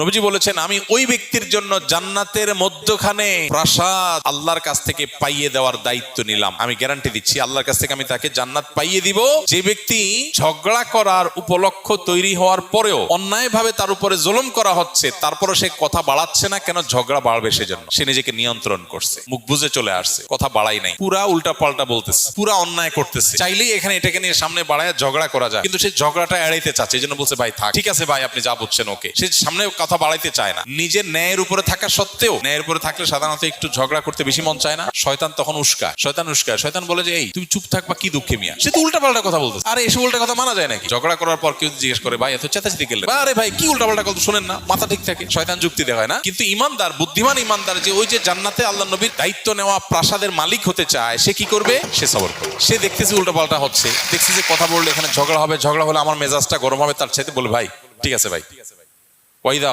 নবীজি বলেছেন, আমি ওই ব্যক্তির জন্য জান্নাতের মধ্যখানে প্রাসাদ আল্লাহর কাছ থেকে পাইয়ে দেওয়ার দায়িত্ব নিলাম। আমি গ্যারান্টি দিচ্ছি আল্লাহর কাছ থেকে আমি তাকে জান্নাত পাইয়ে দিব। যে ব্যক্তি ঝগড়া করার উপলক্ষ তৈরি হওয়ার পরেও অন্যায়ভাবে তার উপরে জুলুম করা হচ্ছে, তারপরে সে কথা বাড়াচ্ছে না কেন, ঝগড়া বাড়বে সেজন্য। সে নিজেকে নিয়ন্ত্রণ করছে, মুখ বুজে চলে আসছে, কথা বাড়াই নাই, পুরা উল্টা পাল্টা বলতেছে, পুরা অন্যায় করতেছে। চাইলেই এখানে এটাকে নিয়ে সামনে বাড়ায় ঝগড়া করা যায়, কিন্তু সে ঝগড়াটা এড়াইতে চাচ্ছে, এই জন্য বলছে ভাই থাক, ঠিক আছে ভাই আপনি যা বুঝছেন ওকে। সে সামনে কথা বাড়াইতে চায় না। নিজের ন্যায়ের উপরে থাকা সত্ত্বেও, ন্যায়ের উপরে থাকলে সাধারণত একটু ঝগড়া করতে বেশি মন চায় না। শয়তান তখন উস্কায়, শয়তান বলে যে এই তুমি চুপ থাকবা, কি দুঃখে মিয়া। সে তো উল্টা পাল্টা কথা বলতেছে। আরে এসব উল্টা কথা মানা যায় নাকি? ঝগড়া করার পর কেউ জিজ্ঞেস করে ভাই এত চেঁচাচেঁতি গেলে, আরে ভাই কি উল্টা পাল্টা কথা শোনেন না, মাথা ঠিক থাকে। শয়তান যুক্তি দেখায় না। কিন্তু ইমানদার, বুদ্ধিমান ইমানদার যে ওই যে জান্নাতে আল্লাহ নবীর দায়িত্ব নেওয়া প্রাসাদের মালিক হতে চায়, সে কি করবে? সে সবর করবে। সে দেখতেছে উল্টা পাল্টা হচ্ছে, দেখছে যে কথা বললে এখানে ঝগড়া হবে, ঝগড়া হলে আমার মেজাজটা গরম হবে, তার চাইতে বলে ভাই ঠিক আছে ভাই। ওয়াইদা